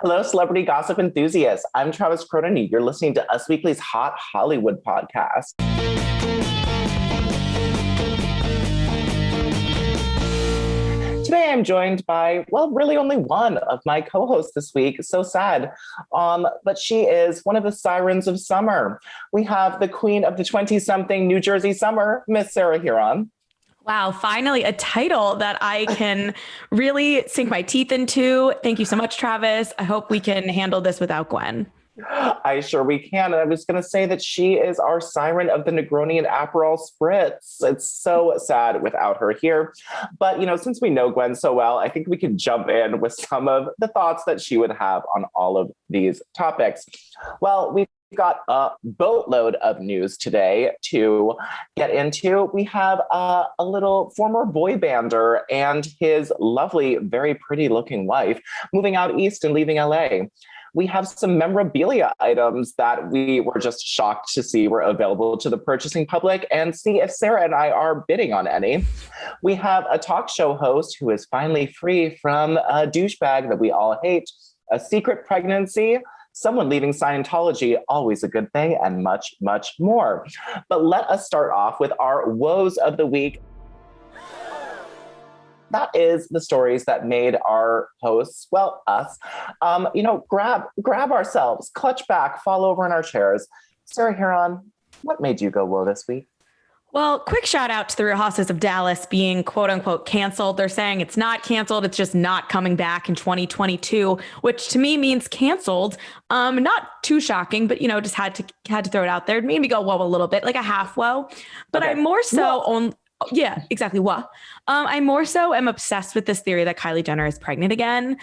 Hello, celebrity gossip enthusiasts. I'm Travis Cronin. You're listening to Us Weekly's Hot Hollywood podcast. Today, I'm joined by, well, really only one of my co-hosts this week. So sad. But she is one of the sirens of summer. We have the queen of the 20-something New Jersey summer, Miss Sarah Huron. Wow, finally a title that I can really sink my teeth into. Thank you so much, Travis. I hope we can handle this without Gwen. I sure we can. And I'm just going to say that she is our siren of the Negroni and Aperol Spritz. It's so sad without her here. But, since we know Gwen so well, I think we can jump in with some of the thoughts that she would have on all of these topics. Well, we've got a boatload of news today to get into. We have a little former boy bander and his lovely, very pretty looking wife moving out east and leaving LA. We have some memorabilia items that we were just shocked to see were available to the purchasing public, and see if Sarah and I are bidding on any. We have a talk show host who is finally free from a douchebag that we all hate, a secret pregnancy, someone leaving Scientology, always a good thing, and much, much more. But let us start off with our woes of the week. That is the stories that made our hosts, well, us, grab ourselves, clutch back, fall over in our chairs. Sarah Huron, what made you go whoa this week? Well, quick shout out to the Real Housewives of Dallas being quote unquote canceled. They're saying it's not canceled. It's just not coming back in 2022, which to me means canceled. Not too shocking, but just had to throw it out there. It made me go whoa a little bit, like a half whoa. But okay. I'm more so on. Yeah, exactly. What? I more so am obsessed with this theory that Kylie Jenner is pregnant again.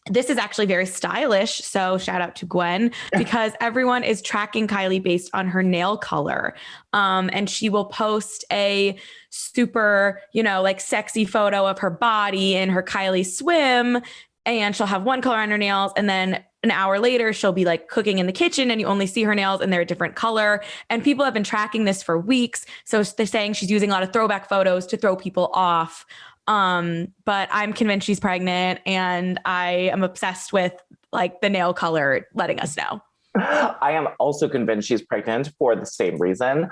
This is actually very stylish. So shout out to Gwen, because everyone is tracking Kylie based on her nail color. And she will post a super, sexy photo of her body in her Kylie swim. And she'll have one color on her nails. And then an hour later, she'll be like cooking in the kitchen and you only see her nails and they're a different color. And people have been tracking this for weeks. So they're saying she's using a lot of throwback photos to throw people off. But I'm convinced she's pregnant, and I am obsessed with the nail color letting us know. I am also convinced she's pregnant for the same reason.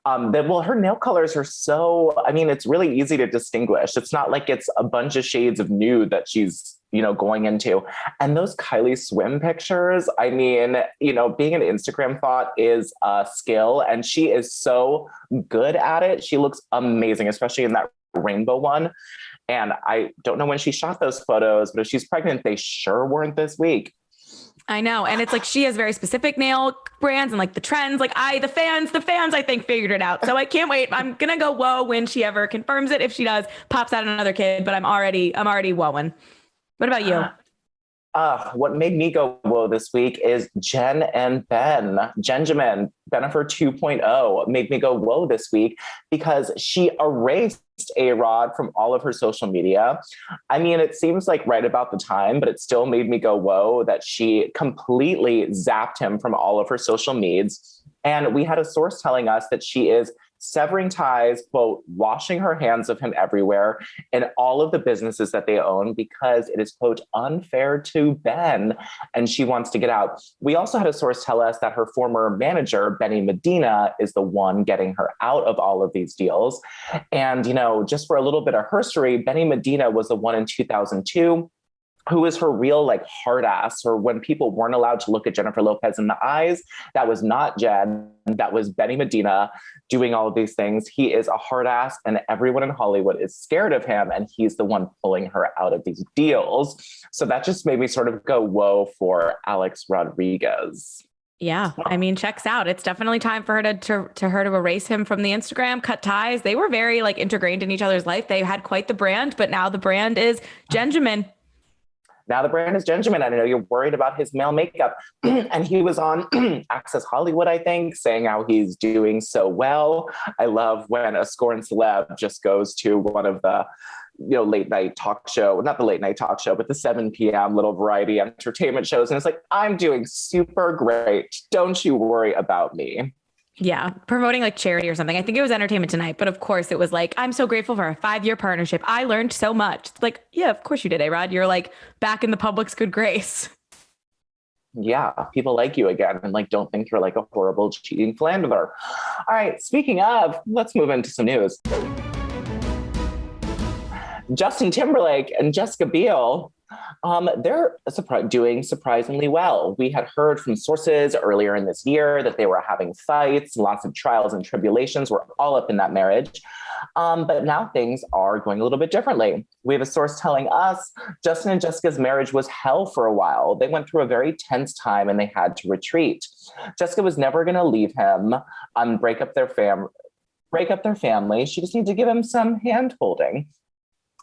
Her nail colors are so, it's really easy to distinguish. It's not like it's a bunch of shades of nude that she's, going into. And those Kylie swim pictures, being an Instagram thought is a skill, and she is so good at it. She looks amazing, especially in that rainbow one. And I don't know when she shot those photos, but if she's pregnant, they sure weren't this week. I know. And it's she has very specific nail brands and the trends, the fans, I think figured it out. So I can't wait. I'm going to go whoa when she ever confirms it. If she does, pops out another kid, but I'm already whoaing. What about you? What made me go whoa this week is Jen and Ben. Benjamin, Bennifer 2.0 made me go whoa this week because she erased A-Rod from all of her social media. It seems like right about the time, but it still made me go whoa that she completely zapped him from all of her social medias. And we had a source telling us that she is severing ties, quote, washing her hands of him everywhere in all of the businesses that they own because it is, quote, unfair to Ben, and she wants to get out. We also had a source tell us that her former manager, Benny Medina, is the one getting her out of all of these deals. And, just for a little bit of history, Benny Medina was the one in 2002 who is her real hard ass, or when people weren't allowed to look at Jennifer Lopez in the eyes, that was not Jen, that was Benny Medina doing all of these things. He is a hard ass and everyone in Hollywood is scared of him, and he's the one pulling her out of these deals. So that just made me sort of go whoa for Alex Rodriguez. Yeah, checks out. It's definitely time for her to erase him from the Instagram, cut ties. They were very ingrained in each other's life. They had quite the brand, but now the brand is Benjamin. Now the brand is Benjamin. I know you're worried about his male makeup. And he was on Access Hollywood, I think, saying how he's doing so well. I love when a scorned celeb just goes to one of the late night talk show, not the late night talk show, but the 7 p.m. little variety entertainment shows. And it's I'm doing super great. Don't you worry about me. Yeah, promoting like charity or something. I think it was Entertainment Tonight, but of course it was like, I'm so grateful for a 5-year partnership. I learned so much. It's like, yeah, of course you did, A-Rod. You're like back in the public's good grace. Yeah, people like you again and like don't think you're like a horrible cheating philanderer. All right, speaking of, let's move into some news. Justin Timberlake and Jessica Biel, they're doing surprisingly well. We had heard from sources earlier in this year that they were having fights, lots of trials and tribulations were all up in that marriage. But now things are going a little bit differently. We have a source telling us Justin and Jessica's marriage was hell for a while. They went through a very tense time and they had to retreat. Jessica was never going to leave him, break up their family. She just needed to give him some hand holding.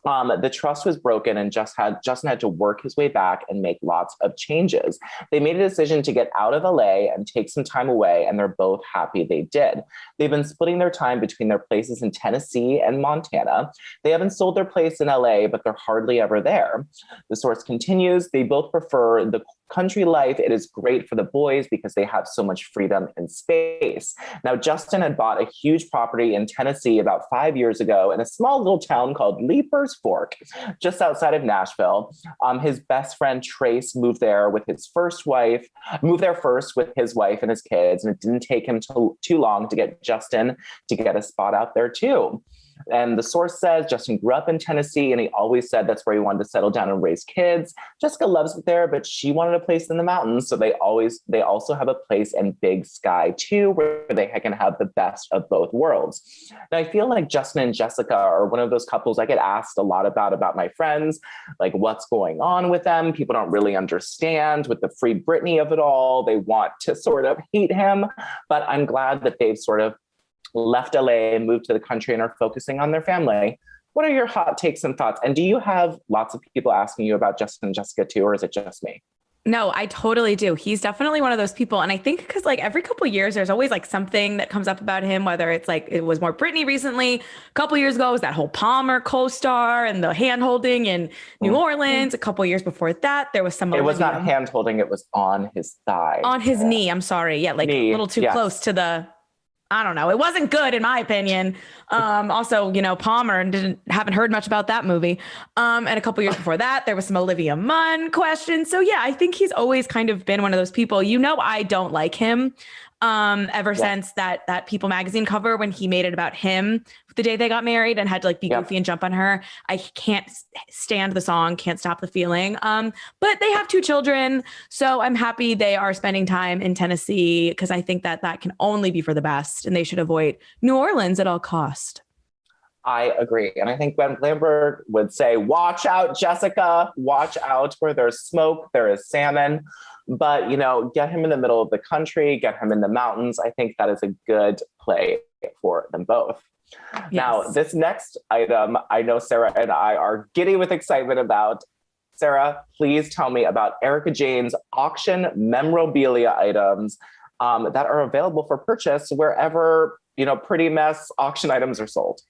The trust was broken and Justin had to work his way back and make lots of changes. They made a decision to get out of LA and take some time away, and they're both happy they did. They've been splitting their time between their places in Tennessee and Montana. They haven't sold their place in LA, but they're hardly ever there. The source continues, they both prefer the country life. It is great for the boys because they have so much freedom and space. Now, Justin had bought a huge property in Tennessee about 5 years ago in a small little town called Leapers Fork, just outside of Nashville. His best friend Trace moved there first with his wife and his kids, and it didn't take him too long to get Justin to get a spot out there too. And the source says Justin grew up in Tennessee and he always said that's where he wanted to settle down and raise kids. Jessica loves it there, but she wanted a place in the mountains. So they also have a place in Big Sky too, where they can have the best of both worlds. Now I feel like Justin and Jessica are one of those couples I get asked a lot about my friends, like what's going on with them. People don't really understand with the free Britney of it all. They want to sort of hate him, but I'm glad that they've sort of left LA and moved to the country and are focusing on their family. What are your hot takes and thoughts? And do you have lots of people asking you about Justin and Jessica too, or is it just me? No, I totally do. He's definitely one of those people. And I think because like every couple of years, there's always like something that comes up about him, whether it's like it was more Britney recently. A couple of years ago, it was that whole Palmer co-star and the hand holding in New Orleans. A couple of years before that, there was some. It was not hand holding. It was on his thigh. On his knee. I'm sorry. Yeah. Like a little too close to the. I don't know. It wasn't good in my opinion. Also, Palmer haven't heard much about that movie. And a couple years before that, there was some Olivia Munn questions. So yeah, I think he's always kind of been one of those people, I don't like him. Ever since that People magazine cover when he made it about him the day they got married and had to like be goofy and jump on her. I can't stand the song, Can't Stop the Feeling. But they have 2 children. So I'm happy they are spending time in Tennessee because I think that can only be for the best and they should avoid New Orleans at all cost. I agree. And I think Ben Blamberg would say, watch out, Jessica, watch out where there's smoke, there is salmon. But, get him in the middle of the country, get him in the mountains. I think that is a good play for them both. Yes. Now, this next item, I know Sarah and I are giddy with excitement about. Sarah, please tell me about Erika Jayne's auction memorabilia items that are available for purchase wherever, Pretty Mess auction items are sold.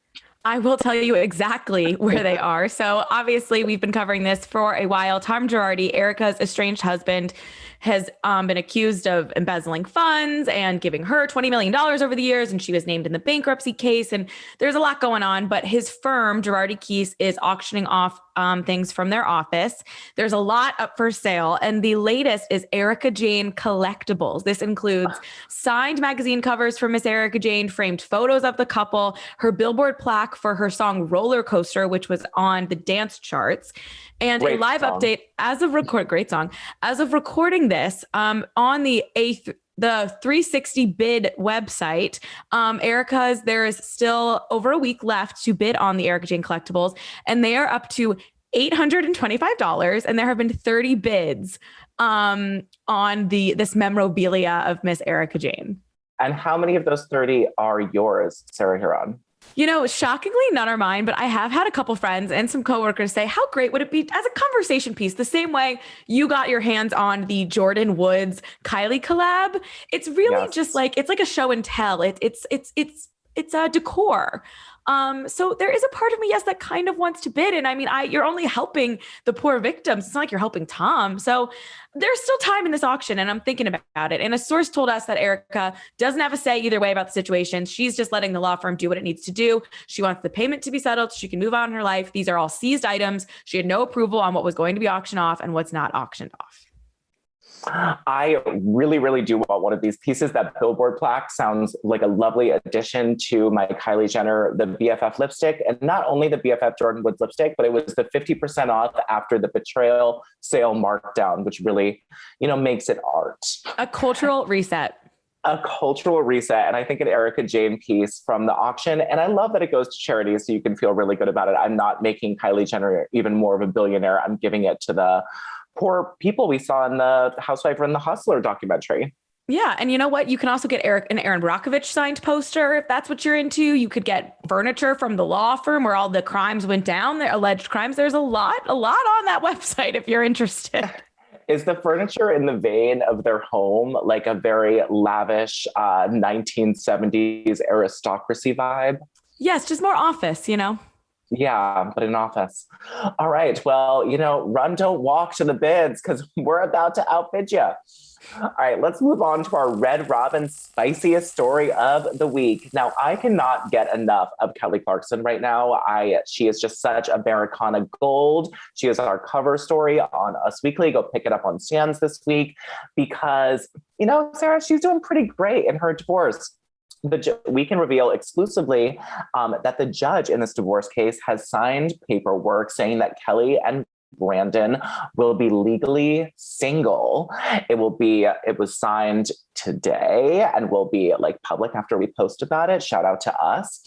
I will tell you exactly where they are. So obviously we've been covering this for a while. Tom Girardi, Erika's estranged husband, has been accused of embezzling funds and giving her $20 million over the years. And she was named in the bankruptcy case. And there's a lot going on. But his firm, Girardi Keese, is auctioning off things from their office. There's a lot up for sale. And the latest is Erika Jayne collectibles. This includes signed magazine covers for Miss Erika Jayne, framed photos of the couple, her Billboard plaque for her song Roller Coaster, which was on the dance charts, and great a live song. Update great song. As of recording this, on the 360 bid website, there is still over a week left to bid on the Erika Jayne collectibles, and they are up to $825, and there have been 30 bids on this memorabilia of Miss Erika Jayne. And how many of those 30 are yours, Sarah Huron? Shockingly, none are mine, but I have had a couple friends and some coworkers say, how great would it be as a conversation piece? The same way you got your hands on the Jordan Woods Kylie collab. It's really just like, it's like a show and tell. It's a decor. So there is a part of me, yes, that kind of wants to bid. And I mean, you're only helping the poor victims. It's not like you're helping Tom. So there's still time in this auction, and I'm thinking about it. And a source told us that Erika doesn't have a say either way about the situation. She's just letting the law firm do what it needs to do. She wants the payment to be settled so she can move on in her life. These are all seized items. She had no approval on what was going to be auctioned off and what's not auctioned off. I really, really do want one of these pieces. That billboard plaque sounds like a lovely addition to my Kylie Jenner, the BFF lipstick. And not only the BFF Jordan Woods lipstick, but it was the 50% off after the betrayal sale markdown, which really, makes it art. A cultural reset. A cultural reset. And I think an Erika Jayne piece from the auction. And I love that it goes to charity, so you can feel really good about it. I'm not making Kylie Jenner even more of a billionaire. I'm giving it to the poor people we saw in the Housewife and the Hustler documentary. Yeah. And you know what? You can also get an Aaron Brockovich signed poster if that's what you're into. You could get furniture from the law firm where all the crimes went down, the alleged crimes. There's a lot on that website if you're interested. Is the furniture in the vein of their home like a very lavish 1970s aristocracy vibe? Yes, just more office, Yeah, but in office. All right. Well, run, don't walk to the bids because we're about to outbid you. All right, let's move on to our Red Robin spiciest story of the week. Now, I cannot get enough of Kelly Clarkson right now. She is just such Americana gold. She is our cover story on Us Weekly. Go pick it up on Stans this week because, Sarah, she's doing pretty great in her divorce. We can reveal exclusively that the judge in this divorce case has signed paperwork saying that Kelly and Brandon will be legally single. It was signed today and will be public after we post about it. Shout out to us.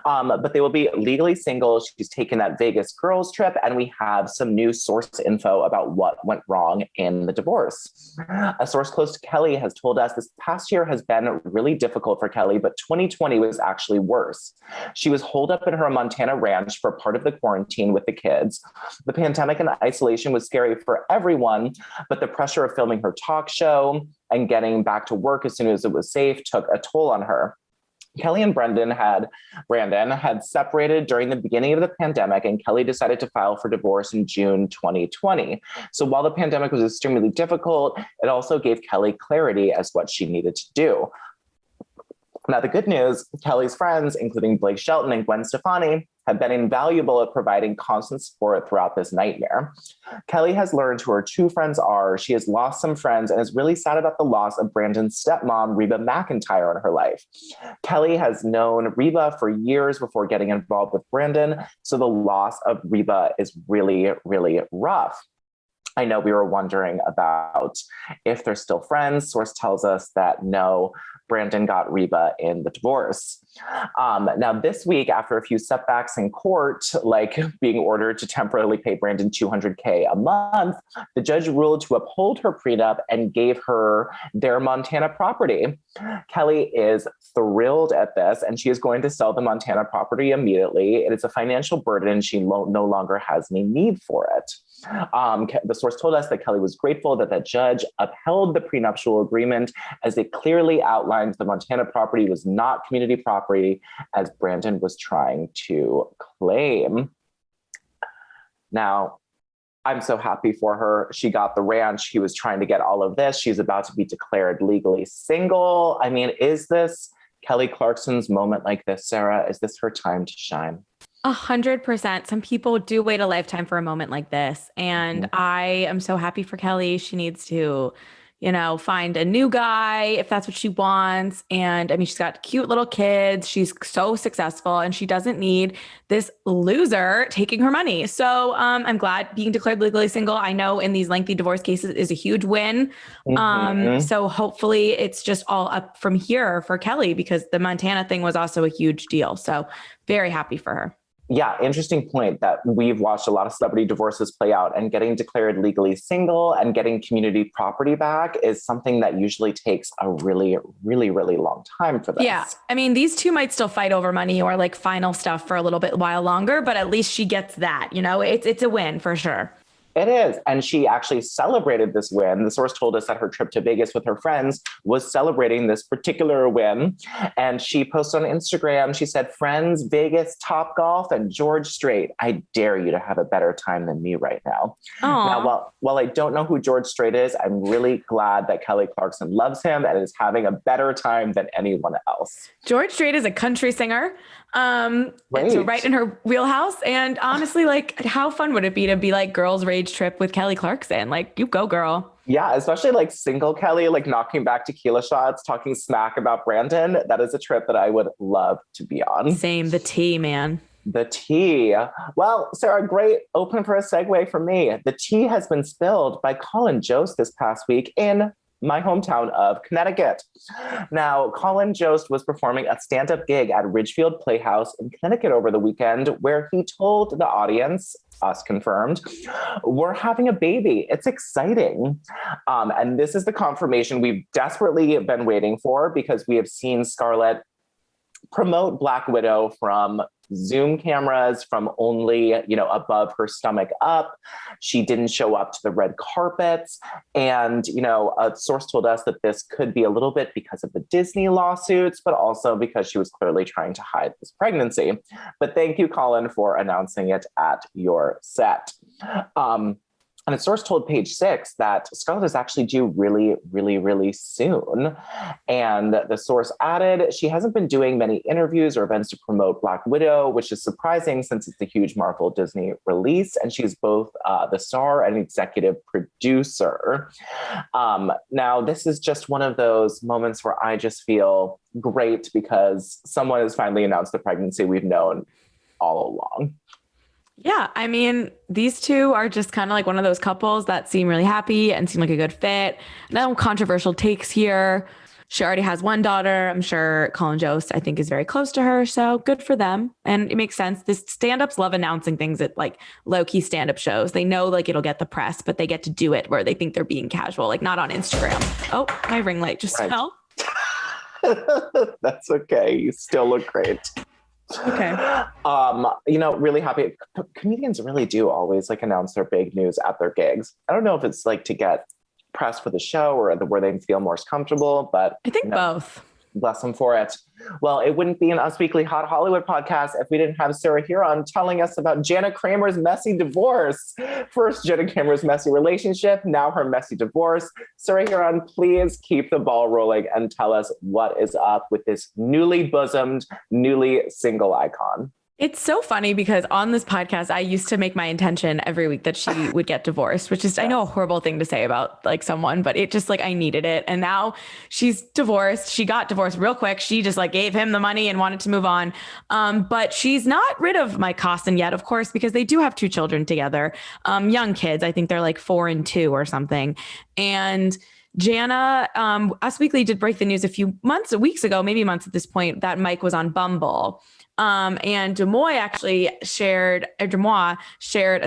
But they will be legally single. She's taken that Vegas girls trip, and we have some new source info about what went wrong in the divorce. A source close to Kelly has told us this past year has been really difficult for Kelly, but 2020 was actually worse. She was holed up in her Montana ranch for part of the quarantine with the kids. The pandemic and isolation was scary for everyone, but the pressure of filming her talk show and getting back to work as soon as it was safe took a toll on her. Kelly and Brandon had separated during the beginning of the pandemic, and Kelly decided to file for divorce in June 2020. So while the pandemic was extremely difficult, it also gave Kelly clarity as what she needed to do. Now, the good news, Kelly's friends, including Blake Shelton and Gwen Stefani, have been invaluable at providing constant support throughout this nightmare. Kelly has learned who her two friends are. She has lost some friends and is really sad about the loss of Brandon's stepmom, Reba McEntire, in her life. Kelly has known Reba for years before getting involved with Brandon, so the loss of Reba is really, really rough. I know we were wondering about if they're still friends. Source tells us that no, Brandon got Reba in the divorce. Now, this week, after a few setbacks in court, like being ordered to temporarily pay Brandon $200K a month, the judge ruled to uphold her prenup and gave her their Montana property. Kelly is thrilled at this, and she is going to sell the Montana property immediately. It is a financial burden. She no longer has any need for it. The source told us that Kelly was grateful that the judge upheld the prenuptial agreement, as it clearly outlined the Montana property was not community property, as Brandon was trying to claim. Now, I'm so happy for her. She got the ranch. He was trying to get all of this. She's about to be declared legally single. I mean, is this Kelly Clarkson's moment like this, Sarah? Is this her time to shine? 100%. Some people do wait a lifetime for a moment like this. And I am so happy for Kelly. She needs to, find a new guy if that's what she wants. And I mean, she's got cute little kids. She's so successful and she doesn't need this loser taking her money. So I'm glad being declared legally single. I know in these lengthy divorce cases is a huge win. So hopefully it's just all up from here for Kelly, because the Montana thing was also a huge deal. So very happy for her. Yeah, interesting point that we've watched a lot of celebrity divorces play out, and getting declared legally single and getting community property back is something that usually takes a really, really, really long time for this. Yeah. I mean, these two might still fight over money or like final stuff for a little bit while longer, but at least she gets that, it's a win for sure. It is. And she actually celebrated this win. The source told us that her trip to Vegas with her friends was celebrating this particular win. And she posted on Instagram, she said, "Friends, Vegas, Top Golf, and George Strait. I dare you to have a better time than me right now." Aww. Now, while I don't know who George Strait is, I'm really glad that Kelly Clarkson loves him and is having a better time than anyone else. George Strait is a country singer. So right in her wheelhouse. And honestly, like, how fun would it be to be like girls' rage trip with Kelly Clarkson? Like, you go, girl. Yeah, especially like single Kelly, like knocking back tequila shots, talking smack about Brandon. That is a trip that I would love to be on. Same, the tea, man. The tea. Well, Sarah, great open for a segue for me. The tea has been spilled by Colin Jost this past week in my hometown of Connecticut. Now, Colin Jost was performing a stand-up gig at Ridgefield Playhouse in Connecticut over the weekend, where he told the audience, us confirmed, "We're having a baby. It's exciting." And this is the confirmation we've desperately been waiting for, because we have seen Scarlett promote Black Widow from Zoom cameras, from only, above her stomach up. She didn't show up to the red carpets. And, a source told us that this could be a little bit because of the Disney lawsuits, but also because she was clearly trying to hide this pregnancy. But thank you, Colin, for announcing it at your set. And a source told Page Six that Scarlett is actually due really, really, really soon. And the source added, she hasn't been doing many interviews or events to promote Black Widow, which is surprising since it's a huge Marvel Disney release. And she's both the star and executive producer. Now, this is just one of those moments where I just feel great because someone has finally announced the pregnancy we've known all along. Yeah, I mean, these two are just kind of like one of those couples that seem really happy and seem like a good fit. No controversial takes here. She already has one daughter. I'm sure Colin Jost, I think, is very close to her. So good for them. And it makes sense. This stand-ups love announcing things at like low-key stand-up shows. They know like it'll get the press, but they get to do it where they think they're being casual, like not on Instagram. Oh, my ring light just fell. That's okay. You still look great. Okay. Really happy. Comedians really do always like announce their big news at their gigs. I don't know if it's like to get press for the show or where they feel more comfortable, but I think both. Bless them for it. Well, it wouldn't be an Us Weekly Hot Hollywood podcast if we didn't have Sarah here on telling us about Jenna Kramer's messy divorce. First, Jenna Kramer's messy relationship, now her messy divorce. Sarah Huron, please keep the ball rolling and tell us what is up with this newly bosomed, newly single icon. It's so funny because on this podcast, I used to make my intention every week that she would get divorced, which is, I know, a horrible thing to say about like someone, but it just like, I needed it. And now she's divorced. She got divorced real quick. She just like gave him the money and wanted to move on. But she's not rid of Mike Costin yet, of course, because they do have two children together. Young kids. I think they're like 4 and 2 or something. And Jana, Us Weekly did break the news a few weeks ago, maybe months at this point, that Mike was on Bumble. And Demoy shared a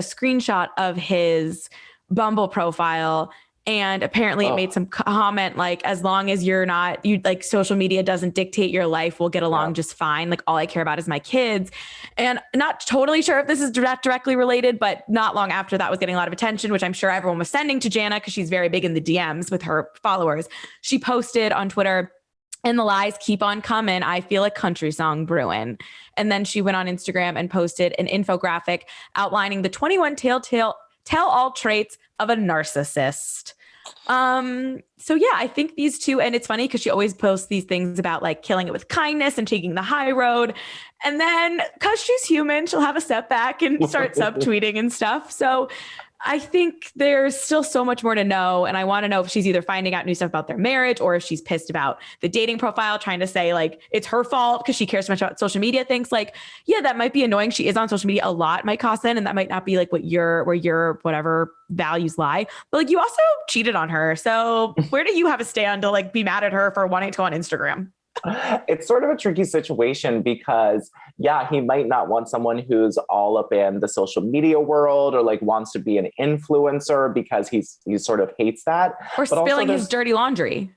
screenshot of his Bumble profile. And apparently it made some comment like, as long as you like social media doesn't dictate your life, we'll get along just fine. Like all I care about is my kids. And not totally sure if this is directly related, but not long after that was getting a lot of attention, which I'm sure everyone was sending to Jana because she's very big in the DMs with her followers. She posted on Twitter, "And the lies keep on coming. I feel a country song brewing." And then she went on Instagram and posted an infographic outlining the 21 tell-all traits of a narcissist. So yeah, I think these two, and it's funny because she always posts these things about like killing it with kindness and taking the high road. And then because she's human, she'll have a setback and start subtweeting and stuff. So I think there's still so much more to know. And I want to know if she's either finding out new stuff about their marriage or if she's pissed about the dating profile, trying to say like it's her fault because she cares so much about social media things. Like, yeah, that might be annoying. She is on social media a lot, Mike Costin, and that might not be like where your whatever values lie. But like you also cheated on her. So where do you have a stand to like be mad at her for wanting to go on Instagram? It's sort of a tricky situation because, yeah, he might not want someone who's all up in the social media world or like wants to be an influencer because he sort of hates that. Or spilling his dirty laundry.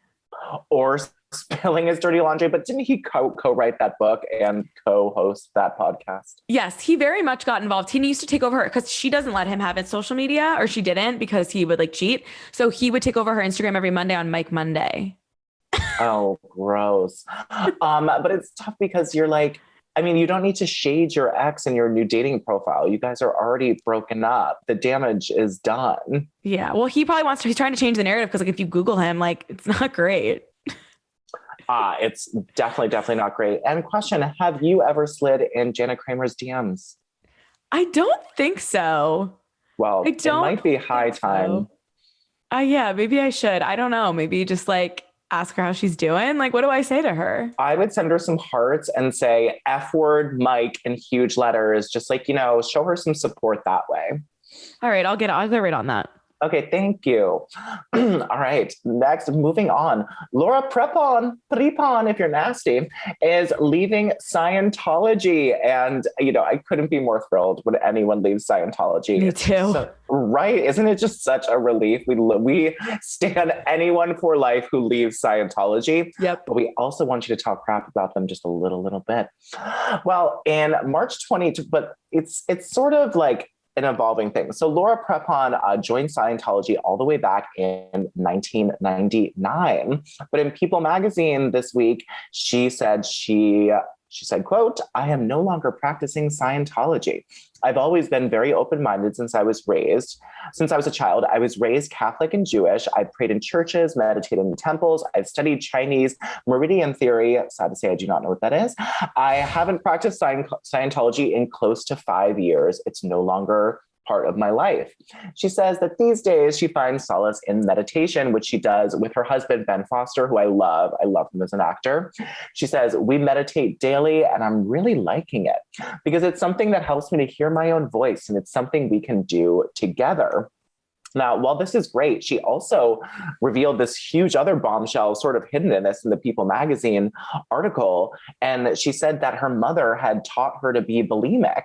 Or spilling his dirty laundry, but didn't he co-write that book and co-host that podcast? Yes, he very much got involved. He used to take over her because she doesn't let him have his social media, or she didn't because he would like cheat. So he would take over her Instagram every Monday on Mike Monday. Oh, gross. But it's tough because you're like, I mean, you don't need to shade your ex in your new dating profile. You guys are already broken up. The damage is done. Yeah. Well, he's trying to change the narrative because like if you Google him, like it's not great. It's definitely not great. And question, have you ever slid in Jenna Kramer's DMs? I don't think so. Well, it might be high time. Yeah, maybe I should. I don't know. Maybe just like ask her how she's doing. Like, what do I say to her? I would send her some hearts and say F word Mike in huge letters. Just like, show her some support that way. All right. I'll get right on that. Okay, thank you. All right, next, moving on. Laura prepon, if you're nasty, is leaving Scientology. And, I couldn't be more thrilled when anyone leaves Scientology. Me too. Right? Isn't it just such a relief? We stand anyone for life who leaves Scientology. Yep. But we also want you to talk crap about them just a little bit. Well, in March 20, but it's sort of like an evolving thing. So Laura Prepon joined Scientology all the way back in 1999. But in People magazine this week, she said, quote, "I am no longer practicing Scientology. I've always been very open-minded since I was a child. I was raised Catholic and Jewish. I prayed in churches, meditated in temples. I've studied Chinese meridian theory. Sad to say, I do not know what that is. I haven't practiced Scientology in close to 5 years. It's no longer part of my life." She says that these days she finds solace in meditation, which she does with her husband, Ben Foster, who I love. I love him as an actor. She says, "We meditate daily and I'm really liking it because it's something that helps me to hear my own voice and it's something we can do together." Now, while this is great, she also revealed this huge other bombshell sort of hidden in this in the People magazine article. And she said that her mother had taught her to be bulimic.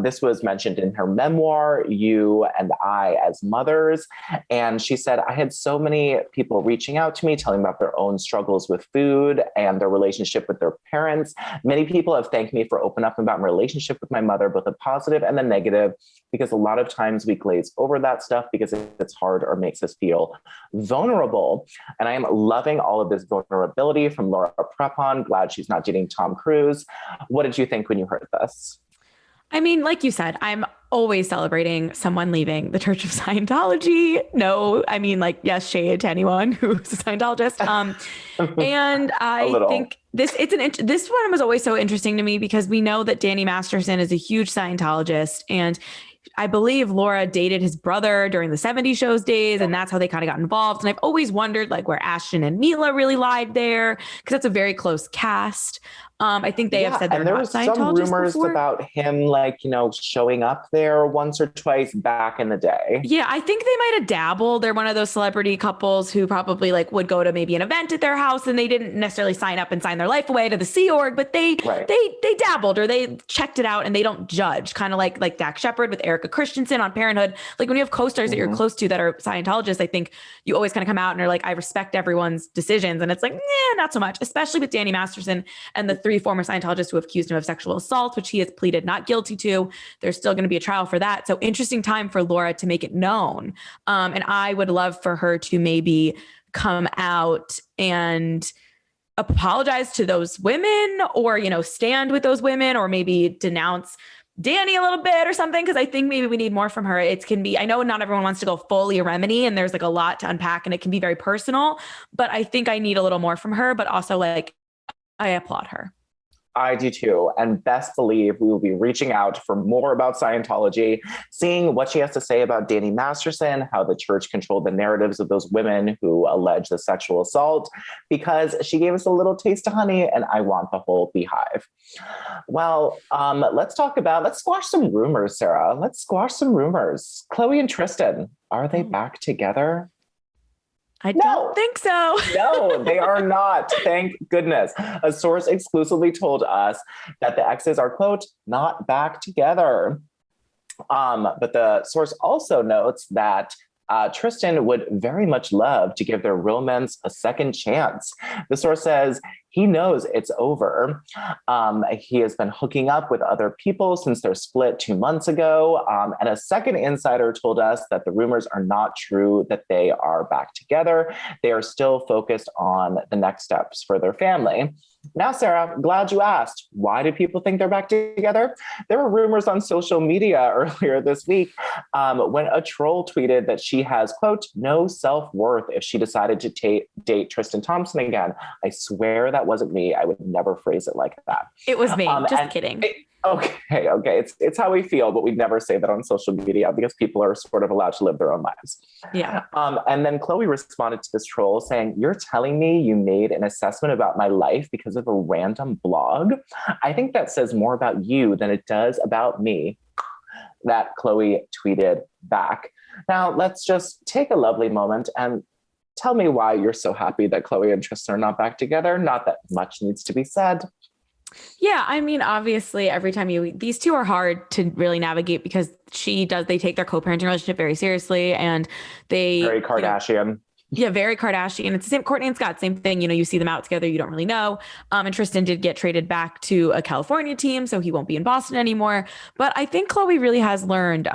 This was mentioned in her memoir, You and I as Mothers. And she said, "I had so many people reaching out to me, telling about their own struggles with food and their relationship with their parents. Many people have thanked me for opening up about my relationship with my mother, both the positive and the negative, because a lot of times we glaze over that stuff because it's hard or makes us feel vulnerable." And I am loving all of this vulnerability from Laura Prepon. Glad she's not dating Tom Cruise. What did you think when you heard this? I mean, like you said, I'm always celebrating someone leaving the Church of Scientology. No, I mean, like, yes, shade to anyone who's a Scientologist. And I think this one was always so interesting to me because we know that Danny Masterson is a huge Scientologist, and I believe Laura dated his brother during the 70 shows days, and that's how they kind of got involved. And I've always wondered like where Ashton and Mila really lied there, because that's a very close cast. I think they have said they're not Scientologists. And there was some rumors about him, like, showing up there once or twice back in the day. Yeah, I think they might have dabbled. They're one of those celebrity couples who probably like would go to maybe an event at their house and they didn't necessarily sign up and sign their life away to the Sea Org, but they dabbled or they checked it out and they don't judge. Kind of like Dak Shepard with Erika Christensen on Parenthood. Like when you have co-stars that you're close to that are Scientologists, I think you always kind of come out and are like, I respect everyone's decisions. And it's like, not so much, especially with Danny Masterson and the 3 former Scientologists who have accused him of sexual assault, which he has pleaded not guilty to. There's still going to be a trial for that. So interesting time for Laura to make it known. And I would love for her to maybe come out and apologize to those women or, stand with those women or maybe denounce Danny a little bit or something. Cause I think maybe we need more from her. I know not everyone wants to go fully Remedy and there's like a lot to unpack and it can be very personal, but I think I need a little more from her, but also like, I applaud her. I do too. And best believe we will be reaching out for more about Scientology, seeing what she has to say about Danny Masterson, how the church controlled the narratives of those women who allege the sexual assault, because she gave us a little taste of honey and I want the whole beehive. Well, let's squash some rumors, Sarah. Let's squash some rumors. Khloe and Tristan, are they back together? I don't think so. No, they are not. Thank goodness. A source exclusively told us that the exes are, quote, not back together. But the source also notes that Tristan would very much love to give their romance a second chance. The source says he knows it's over. He has been hooking up with other people since their split 2 months ago. And a second insider told us that the rumors are not true, that they are back together. They are still focused on the next steps for their family. Now, Sarah, glad you asked. Why do people think they're back together? There were rumors on social media earlier this week when a troll tweeted that she has, quote, no self-worth if she decided to date Tristan Thompson again. I swear that wasn't me. I would never phrase it like that. It was me. Just kidding. Okay. It's how we feel, but we'd never say that on social media because people are sort of allowed to live their own lives. Yeah. And then Khloe responded to this troll saying, you're telling me you made an assessment about my life because of a random blog? I think that says more about you than it does about me. That Khloe tweeted back. Now, let's just take a lovely moment and tell me why you're so happy that Khloe and Tristan are not back together. Not that much needs to be said. Yeah, I mean, obviously, every time these two are hard to really navigate because they take their co-parenting relationship very seriously, and they very Kardashian. Very Kardashian. It's the same. Kourtney and Scott, same thing. You see them out together, you don't really know. And Tristan did get traded back to a California team, so he won't be in Boston anymore. But I think Khloe really has learned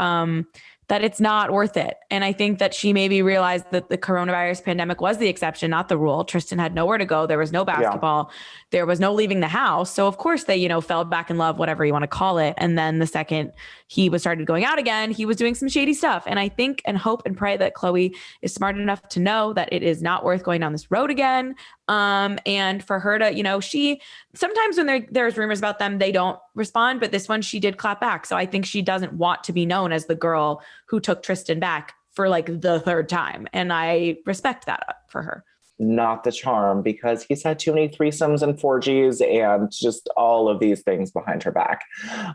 that it's not worth it. And I think that she maybe realized that the coronavirus pandemic was the exception, not the rule. Tristan had nowhere to go. There was no basketball. Yeah. There was no leaving the house. So of course they, fell back in love, whatever you want to call it. And then the second he started going out again, he was doing some shady stuff. And I think and hope and pray that Khloe is smart enough to know that it is not worth going down this road again. And for her to, she sometimes when there's rumors about them, they don't respond, but this one she did clap back. So I think she doesn't want to be known as the girl who took Tristan back for like the third time. And I respect that for her. Not the charm, because he's had too many threesomes and 4Gs and just all of these things behind her back.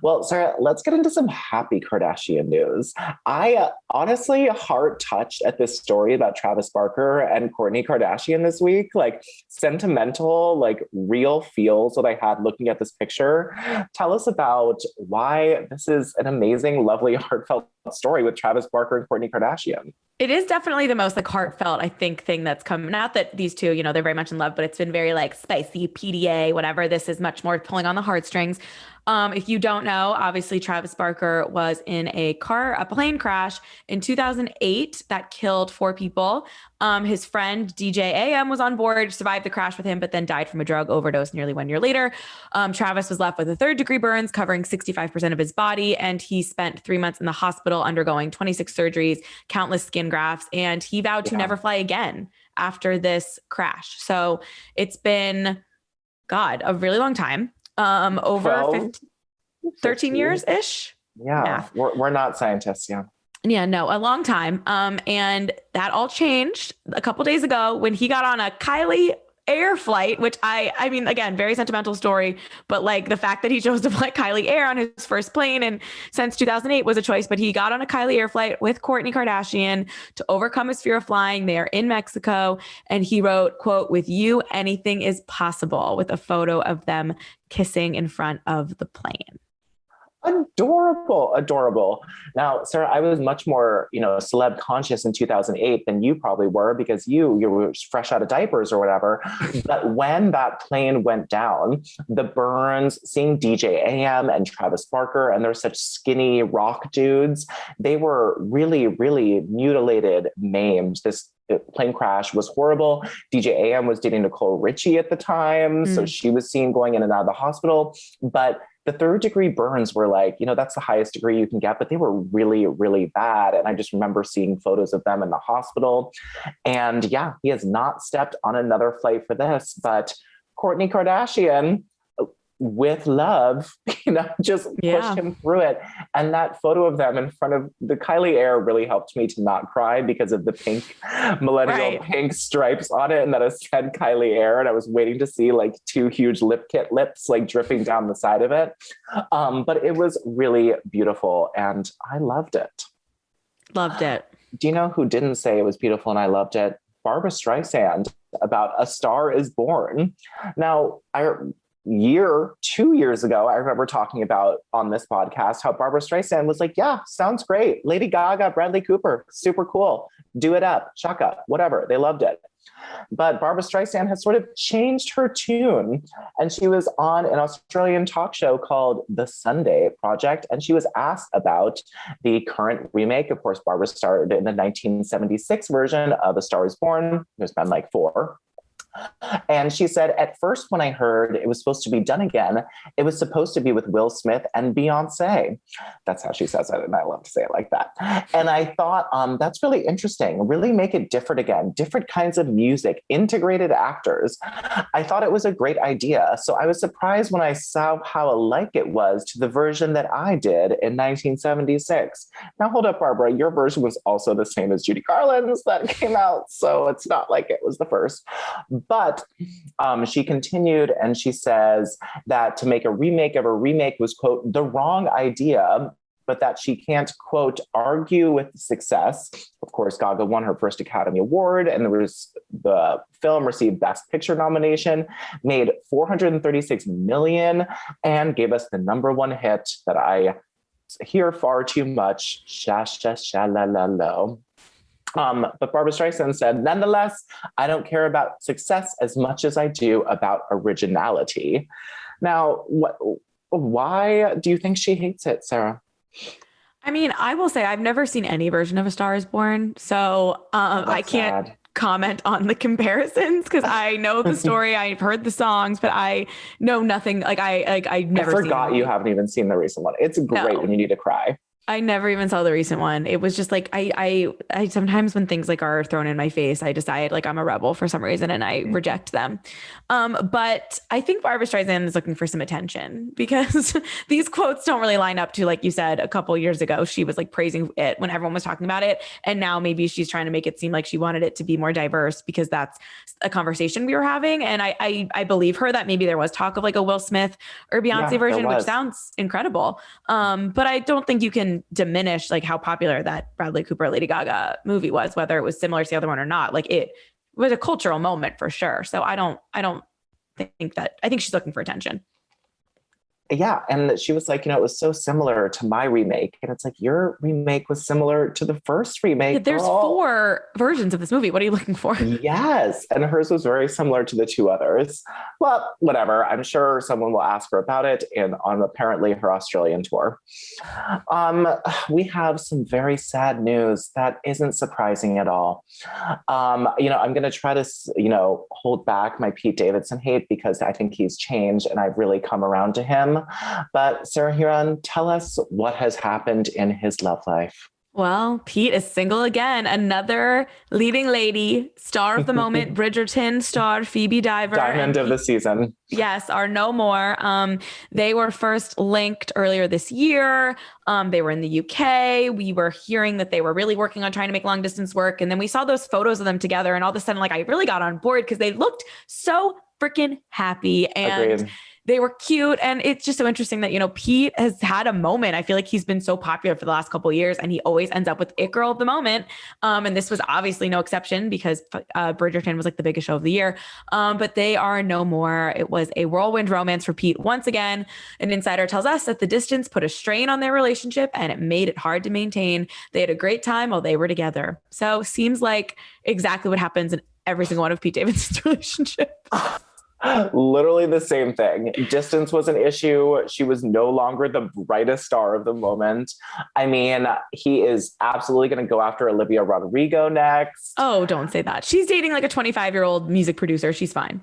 Well, Sarah, let's get into some happy Kardashian news. I honestly heart touched at this story about Travis Barker and Kourtney Kardashian this week. Like sentimental, like real feels that I had looking at this picture. Tell us about why this is an amazing, lovely, heartfelt story with Travis Barker and Kourtney Kardashian. It is definitely the most like heartfelt, I think, thing that's come. Not that these two, they're very much in love, but it's been very like spicy, PDA, whatever. This is much more pulling on the heartstrings. If you don't know, obviously Travis Barker was in a plane crash in 2008 that killed 4 people. His friend DJ AM was on board, survived the crash with him, but then died from a drug overdose nearly 1 year later. Travis was left with a 3rd-degree burns covering 65% of his body, and he spent 3 months in the hospital undergoing 26 surgeries, countless skin grafts, and he vowed to never fly again after this crash. So it's been, a really long time. Over 13 years ish. Yeah. We're not scientists. Yeah. Yeah, no, a long time. And that all changed a couple days ago when he got on a Kylie Air flight, which I mean, again, very sentimental story, but like the fact that he chose to fly Kylie Air on his first plane and since 2008 was a choice, but he got on a Kylie Air flight with Kourtney Kardashian to overcome his fear of flying. They are in Mexico. And he wrote, quote, with you, anything is possible, with a photo of them kissing in front of the plane. Adorable. Now, Sarah, I was much more, celeb conscious in 2008 than you probably were because you were fresh out of diapers or whatever. But when that plane went down, the burns, seeing DJ AM and Travis Barker, and they're such skinny rock dudes, they were really, really mutilated, maimed. This plane crash was horrible. DJ AM was dating Nicole Richie at the time. So she was seen going in and out of the hospital. But the 3rd-degree burns were like, that's the highest degree you can get, but they were really, really bad. And I just remember seeing photos of them in the hospital. And yeah, he has not stepped on another flight for this, but Kourtney Kardashian, with love, just pushed him through it. And that photo of them in front of the Kylie Air really helped me to not cry because of the pink, millennial pink stripes on it. And that it said Kylie Air. And I was waiting to see like 2 huge lip kit lips like dripping down the side of it. But it was really beautiful and I loved it. Loved it. Do you know who didn't say it was beautiful and I loved it? Barbra Streisand about A Star Is Born. Now, 2 years ago, I remember talking about on this podcast how Barbra Streisand was like, yeah, sounds great. Lady Gaga, Bradley Cooper, super cool. Do it up, shaka, whatever. They loved it. But Barbra Streisand has sort of changed her tune. And she was on an Australian talk show called The Sunday Project. And she was asked about the current remake. Of course, Barbra starred in the 1976 version of A Star is Born. There's been like 4. And she said, at first, when I heard it was supposed to be done again, it was supposed to be with Will Smith and Beyonce. That's how she says it. And I love to say it like that. And I thought, that's really interesting. Really make it different again. Different kinds of music, integrated actors. I thought it was a great idea. So I was surprised when I saw how alike it was to the version that I did in 1976. Now, hold up, Barbara. Your version was also the same as Judy Garland's that came out. So it's not like it was the first. But she continued and she says that to make a remake of a remake was, quote, the wrong idea, but that she can't, quote, argue with success. Of course, Gaga won her first Academy Award and the film received Best Picture nomination, made $436 million, and gave us the #1 hit that I hear far too much, Sha Sha Sha La La Lo. But Barbra Streisand said, nonetheless, I don't care about success as much as I do about originality. Now, why do you think she hates it, Sarah? I mean, I will say I've never seen any version of A Star is Born, so I can't comment on the comparisons because I know the story, I've heard the songs, but I know nothing. Like I never. I forgot you haven't even seen the recent one. It's great when you need to cry. I never even saw the recent one. It was just like, I sometimes when things like are thrown in my face, I decide like I'm a rebel for some reason and I reject them. But I think Barbra Streisand is looking for some attention because these quotes don't really line up to, like you said, a couple years ago, she was like praising it when everyone was talking about it. And now maybe she's trying to make it seem like she wanted it to be more diverse because that's a conversation we were having. And I believe her that maybe there was talk of like a Will Smith or Beyonce version, which sounds incredible. But I don't think you can diminish like how popular that Bradley Cooper Lady Gaga movie was, whether it was similar to the other one or not. Like it was a cultural moment for sure. So I don't think that. I think she's looking for attention. Yeah. And she was like, it was so similar to my remake. And it's like, your remake was similar to the first remake. Yeah, there's 4 versions of this movie. What are you looking for? Yes. And hers was very similar to the 2 others. Well, whatever. I'm sure someone will ask her about it on apparently her Australian tour. We have some very sad news that isn't surprising at all. I'm going to try to, hold back my Pete Davidson hate because I think he's changed and I've really come around to him. But Sarah Huron, tell us what has happened in his love life. Well, Pete is single again. Another leading lady, star of the moment, Bridgerton star Phoebe Diver. Diamond of the season. Yes, are no more. They were first linked earlier this year. They were in the UK. We were hearing that they were really working on trying to make long distance work. And then we saw those photos of them together. And all of a sudden, like I really got on board because they looked so freaking happy. And Agreed. They were cute. And it's just so interesting that, Pete has had a moment. I feel like he's been so popular for the last couple of years and he always ends up with it girl of the moment. And this was obviously no exception because Bridgerton was like the biggest show of the year. But they are no more. It was a whirlwind romance for Pete. Once again, an insider tells us that the distance put a strain on their relationship and it made it hard to maintain. They had a great time while they were together. So seems like exactly what happens in every single one of Pete Davidson's relationships. Literally the same thing. Distance was an issue. She was no longer the brightest star of the moment. I mean, he is absolutely going to go after Olivia Rodrigo next. Oh, don't say that. She's dating like a 25-year-old music producer. She's fine.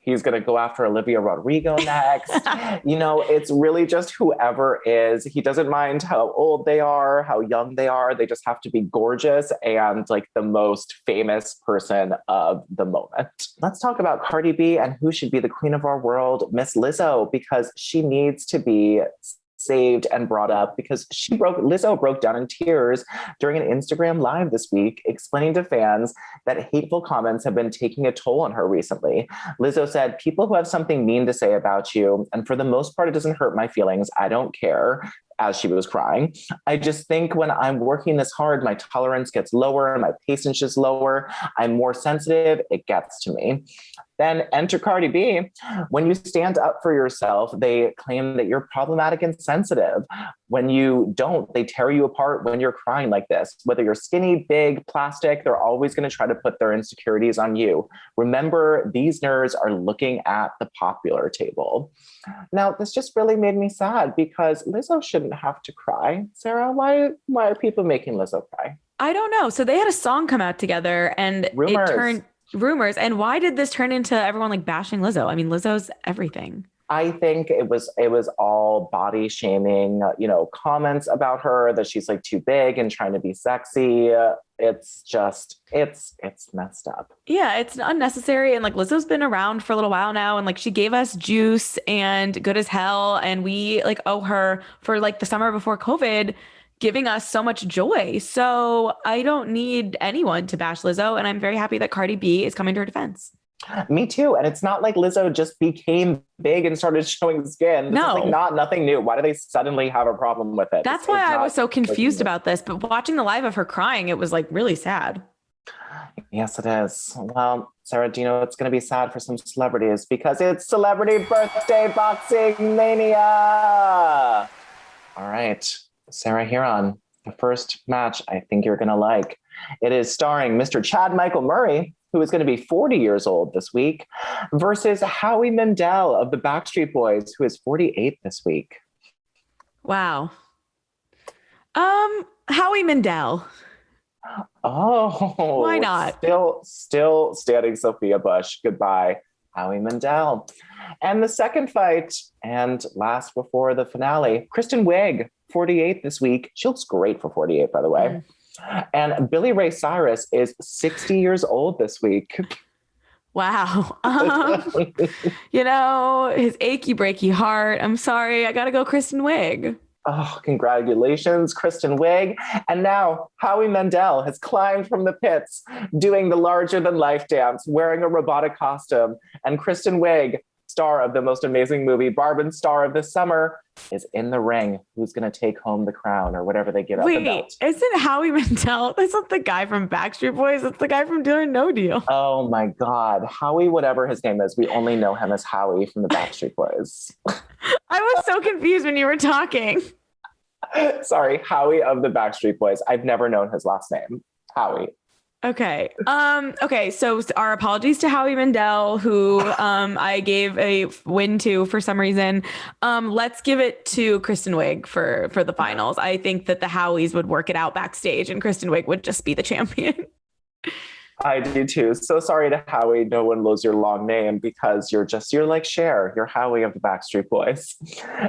He's going to go after Olivia Rodrigo next. It's really just whoever is. He doesn't mind how old they are, how young they are. They just have to be gorgeous and like the most famous person of the moment. Let's talk about Cardi B and who should be the queen of our world, Miss Lizzo, because she needs to be saved and brought up because Lizzo broke down in tears during an Instagram live this week, explaining to fans that hateful comments have been taking a toll on her recently. Lizzo said, people who have something mean to say about you, and for the most part, it doesn't hurt my feelings. I don't care. As she was crying, I just think when I'm working this hard, my tolerance gets lower, my patience is lower. I'm more sensitive. It gets to me. Then enter Cardi B. When you stand up for yourself, they claim that you're problematic and sensitive. When you don't, they tear you apart when you're crying like this. Whether you're skinny, big, plastic, they're always going to try to put their insecurities on you. Remember, these nerds are looking at the popular table. Now, this just really made me sad because Lizzo shouldn't have to cry. Sarah, why are people making Lizzo cry? I don't know. So they had a song come out together and Rumors. it turned rumors. And why did this turn into everyone like bashing Lizzo? I mean, Lizzo's everything. I think it was all body shaming, comments about her that she's like too big and trying to be sexy. It's messed up. Yeah, it's unnecessary. And like Lizzo's been around for a little while now. And like she gave us Juice and Good as Hell. And we like owe her for like the summer before COVID giving us so much joy. So I don't need anyone to bash Lizzo. And I'm very happy that Cardi B is coming to her defense. Me too. And it's not like Lizzo just became big and started showing skin. No. It's like nothing new. Why do they suddenly have a problem with it? That's why I was so confused about this. But watching the live of her crying, it was like really sad. Yes, it is. Well, Sarah, do you know it's going to be sad for some celebrities because it's Celebrity Birthday Boxing Mania. All right. Sarah Huron, the first match I think you're going to like. It is starring Mr. Chad Michael Murray, who is going to be 40 years old this week, versus Howie Mandel of the Backstreet Boys, who is 48 this week. Wow. Howie Mandel. Oh. Why not? Still standing Sophia Bush. Goodbye, Howie Mandel. And the second fight, and last before the finale, Kristen Wiig, 48 this week. She looks great for 48, by the way. And Billy Ray Cyrus is 60 years old this week. Wow. His achy breaky heart. I'm sorry. I got to go Kristen Wiig. Oh, congratulations, Kristen Wiig. And now Howie Mandel has climbed from the pits, doing the larger than life dance, wearing a robotic costume. And Kristen Wiig, star of the most amazing movie, Barbra, star of the summer, is in the ring. Who's going to take home the crown or whatever they get out the belt? Isn't Howie Mandel? That's not the guy from Backstreet Boys. That's the guy from Deal or No Deal. Oh my God. Howie, whatever his name is, we only know him as Howie from the Backstreet Boys. I was so confused when you were talking. Sorry, Howie of the Backstreet Boys. I've never known his last name. Howie. Okay. So our apologies to Howie Mandel, who I gave a win to for some reason. Let's give it to Kristen Wiig for the finals. I think that the Howies would work it out backstage and Kristen Wiig would just be the champion. I do too. So sorry to Howie. No one knows your long name because you're like Cher. You're Howie of the Backstreet Boys.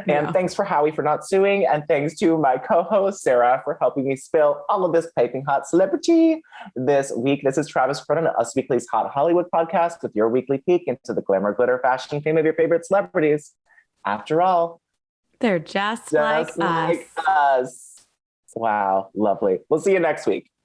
And thanks for Howie for not suing. And thanks to my co-host Sarah for helping me spill all of this piping hot celebrity this week. This is Travis Cronin, Us Weekly's Hot Hollywood podcast with your weekly peek into the glamour, glitter, fashion, fame of your favorite celebrities. After all, they're just like us. Wow. Lovely. We'll see you next week.